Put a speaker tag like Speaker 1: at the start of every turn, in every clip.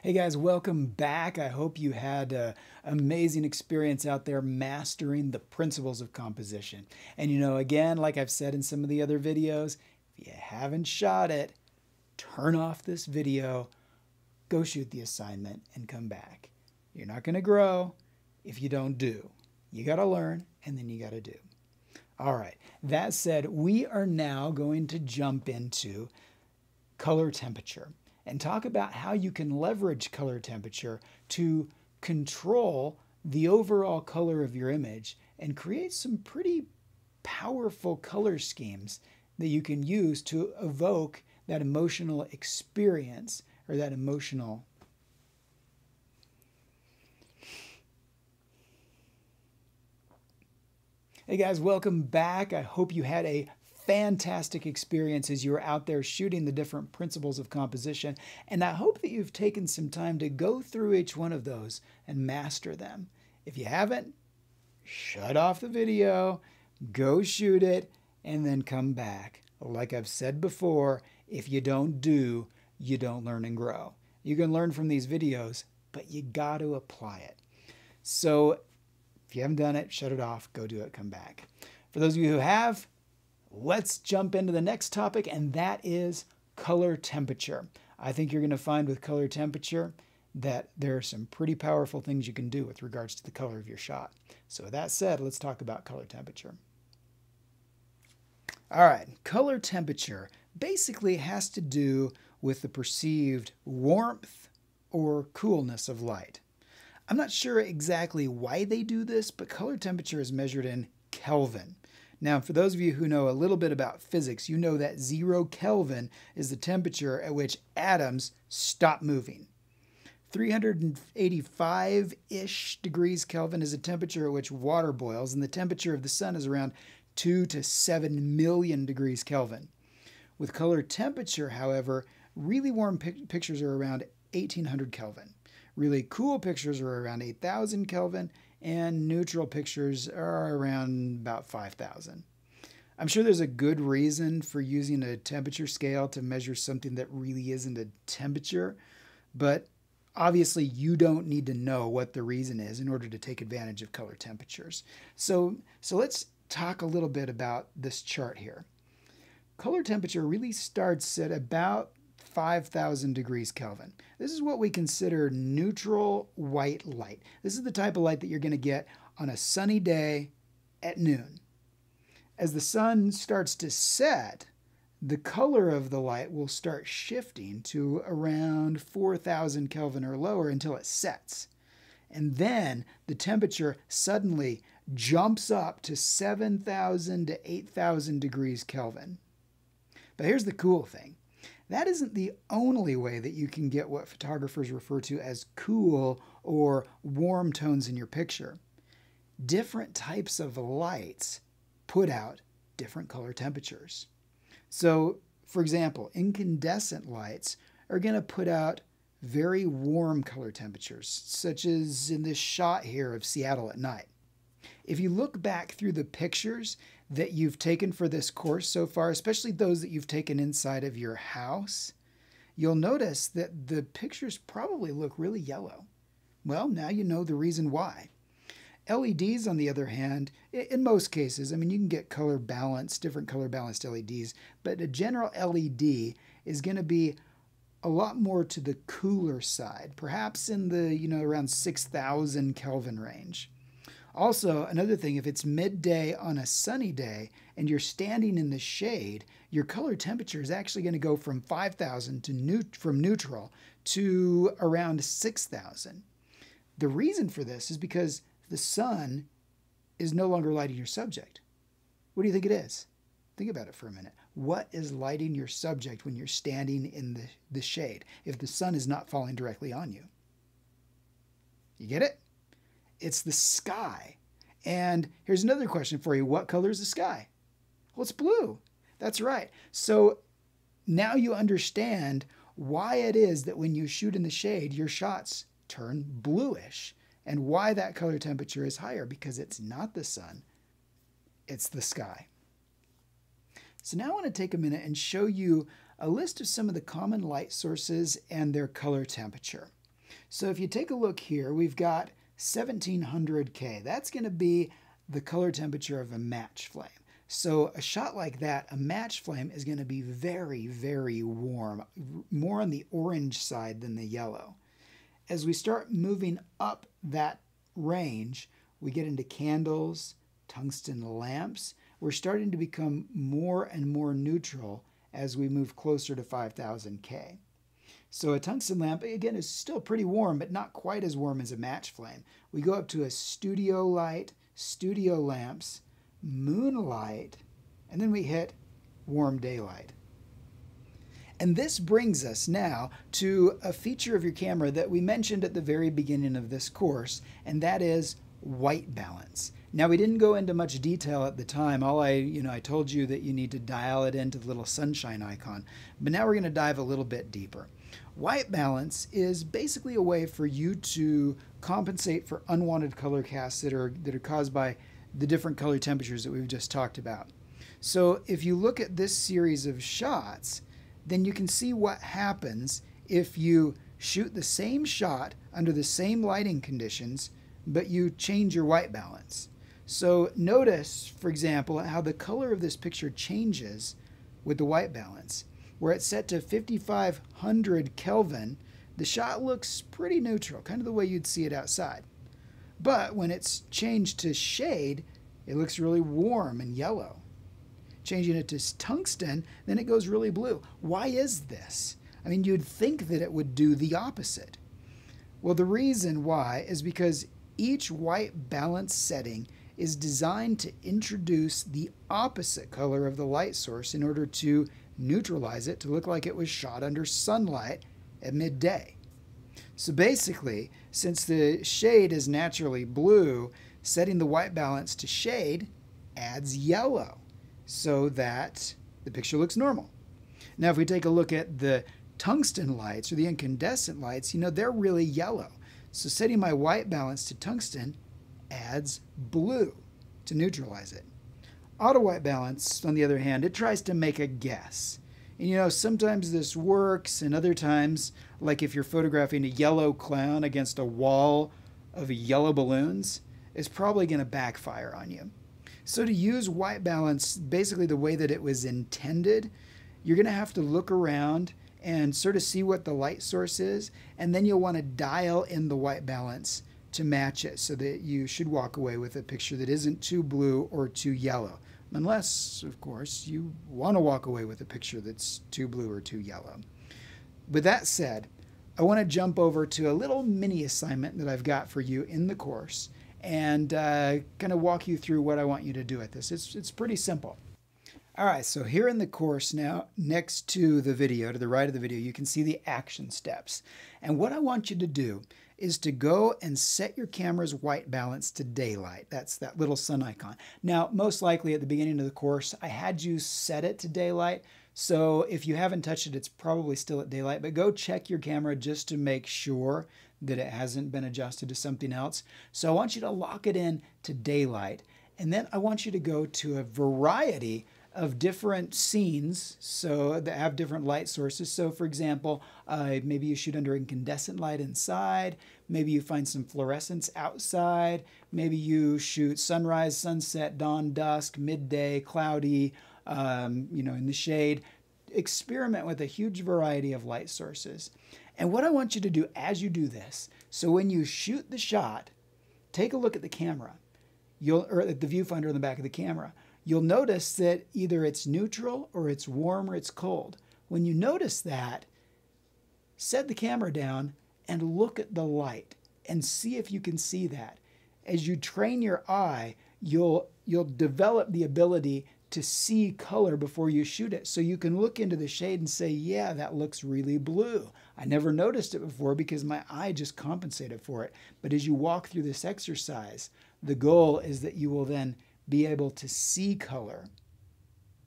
Speaker 1: Hey guys, welcome back. I hope you had an amazing experience out there mastering the principles of composition. And again, like I've said in some of the other videos, if you haven't shot it, turn off this video, go shoot the assignment, and come back. You're not going to grow if you don't do. You got to learn, and then you got to do. All right, that said, we are now going to jump into color temperature and talk about how you can leverage color temperature to control the overall color of your image and create some pretty powerful color schemes that you can use to evoke that emotional experience or that emotional Hey guys, welcome back. I hope you had a fantastic experience as you were out there shooting the different principles of composition, and I hope that you've taken some time to go through each one of those and master them. If you haven't, shut off the video, go shoot it, and then come back. Like I've said before, if you don't do, you don't learn and grow. You can learn from these videos, but you got to apply it. So if you haven't done it, shut it off, go do it, come back. For those of you who have, let's jump into the next topic, and that is color temperature. I think you're going to find with color temperature that there are some pretty powerful things you can do with regards to the color of your shot. So with that said, let's talk about color temperature. All right, color temperature basically has to do with the perceived warmth or coolness of light. I'm not sure exactly why they do this, but color temperature is measured in Kelvin. Now, for those of you who know a little bit about physics, you know that 0 Kelvin is the temperature at which atoms stop moving. 385-ish degrees Kelvin is the temperature at which water boils, and the temperature of the sun is around 2 to 7 million degrees Kelvin. With color temperature, however, really warm pictures are around 1800 Kelvin. Really cool pictures are around 8,000 Kelvin, and neutral pictures are around about 5,000. I'm sure there's a good reason for using a temperature scale to measure something that really isn't a temperature, but obviously you don't need to know what the reason is in order to take advantage of color temperatures. So let's talk a little bit about this chart here. Color temperature really starts at about 5,000 degrees Kelvin. This is what we consider neutral white light. This is the type of light that you're going to get on a sunny day at noon. As the sun starts to set, the color of the light will start shifting to around 4,000 Kelvin or lower until it sets. And then the temperature suddenly jumps up to 7,000 to 8,000 degrees Kelvin. But here's the cool thing. That isn't the only way that you can get what photographers refer to as cool or warm tones in your picture. Different types of lights put out different color temperatures. So, for example, incandescent lights are going to put out very warm color temperatures, such as in this shot here of Seattle at night. If you look back through the pictures that you've taken for this course so far, especially those that you've taken inside of your house, you'll notice that the pictures probably look really yellow. Well, now you know the reason why. LEDs, on the other hand, in most cases, I mean, you can get color balanced, different color balanced LEDs, but a general LED is going to be a lot more to the cooler side, perhaps in the, around 6,000 Kelvin range. Also, another thing, if it's midday on a sunny day and you're standing in the shade, your color temperature is actually going to go from 5,000 to from neutral to around 6,000. The reason for this is because the sun is no longer lighting your subject. What do you think it is? Think about it for a minute. What is lighting your subject when you're standing in the shade if the sun is not falling directly on you? You get it? It's the sky. And here's another question for you. What color is the sky? Well, it's blue. That's right. So now you understand why it is that when you shoot in the shade, your shots turn bluish, and why that color temperature is higher, because it's not the sun, it's the sky. So now I want to take a minute and show you a list of some of the common light sources and their color temperature. So if you take a look here, we've got 1700K. That's going to be the color temperature of a match flame. So a shot like that, a match flame, is going to be very, very warm, more on the orange side than the yellow. As we start moving up that range, we get into candles, tungsten lamps. We're starting to become more and more neutral as we move closer to 5000K. So a tungsten lamp, again, is still pretty warm, but not quite as warm as a match flame. We go up to a studio light, studio lamps, moonlight, and then we hit warm daylight. And this brings us now to a feature of your camera that we mentioned at the very beginning of this course, and that is white balance. Now, we didn't go into much detail at the time. I told you that you need to dial it into the little sunshine icon, but now we're going to dive a little bit deeper. White balance is basically a way for you to compensate for unwanted color casts that are caused by the different color temperatures that we've just talked about. So if you look at this series of shots, then you can see what happens if you shoot the same shot under the same lighting conditions, but you change your white balance. So notice, for example, how the color of this picture changes with the white balance. Where it's set to 5500 Kelvin, the shot looks pretty neutral, kind of the way you'd see it outside. But when it's changed to shade, it looks really warm and yellow. Changing it to tungsten, then it goes really blue. Why is this? I mean, you'd think that it would do the opposite. Well, the reason why is because each white balance setting is designed to introduce the opposite color of the light source in order to neutralize it to look like it was shot under sunlight at midday. So basically, since the shade is naturally blue, setting the white balance to shade adds yellow so that the picture looks normal. Now, if we take a look at the tungsten lights or the incandescent lights, they're really yellow. So setting my white balance to tungsten adds blue to neutralize it. Auto white balance, on the other hand, it tries to make a guess. And sometimes this works, and other times, like if you're photographing a yellow clown against a wall of yellow balloons, it's probably going to backfire on you. So to use white balance basically the way that it was intended, you're going to have to look around and sort of see what the light source is, and then you'll want to dial in the white balance to match it so that you should walk away with a picture that isn't too blue or too yellow. Unless, of course, you want to walk away with a picture that's too blue or too yellow. With that said, I want to jump over to a little mini assignment that I've got for you in the course and kind of walk you through what I want you to do at this. It's pretty simple. All right, so here in the course now, next to the video, to the right of the video, you can see the action steps. And what I want you to do is to go and set your camera's white balance to daylight. That's that little sun icon. Now, most likely at the beginning of the course, I had you set it to daylight. So if you haven't touched it, it's probably still at daylight. But go check your camera just to make sure that it hasn't been adjusted to something else. So I want you to lock it in to daylight. And then I want you to go to a variety of different scenes so that have different light sources. So for example, maybe you shoot under incandescent light inside, maybe you find some fluorescence outside, maybe you shoot sunrise, sunset, dawn, dusk, midday, cloudy, in the shade. Experiment with a huge variety of light sources. And what I want you to do as you do this, so when you shoot the shot, take a look at the camera, or at the viewfinder on the back of the camera. You'll notice that either it's neutral or it's warm or it's cold. When you notice that, set the camera down and look at the light and see if you can see that. As you train your eye, you'll develop the ability to see color before you shoot it. So you can look into the shade and say, yeah, that looks really blue. I never noticed it before because my eye just compensated for it. But as you walk through this exercise, the goal is that you will then be able to see color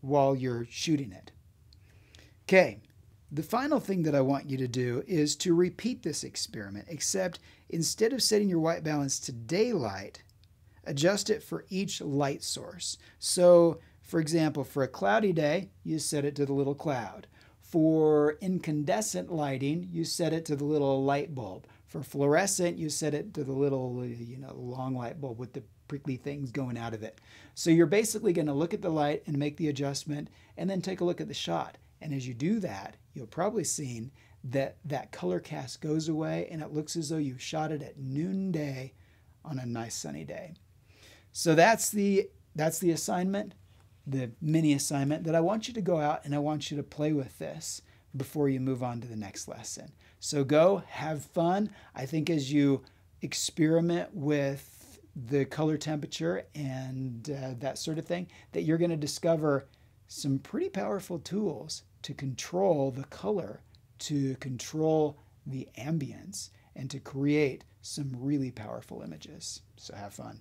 Speaker 1: while you're shooting it. Okay, the final thing that I want you to do is to repeat this experiment, except instead of setting your white balance to daylight, adjust it for each light source. So, for example, for a cloudy day, you set it to the little cloud. For incandescent lighting, you set it to the little light bulb. For fluorescent, you set it to the little, long light bulb with the prickly things going out of it. So you're basically going to look at the light and make the adjustment and then take a look at the shot. And as you do that, you'll probably see that that color cast goes away and it looks as though you shot it at noonday on a nice sunny day. So that's the assignment, the mini assignment that I want you to go out and I want you to play with this before you move on to the next lesson. So go have fun. I think as you experiment with the color temperature and that sort of thing, that you're going to discover some pretty powerful tools to control the color, to control the ambience, and to create some really powerful images. So have fun.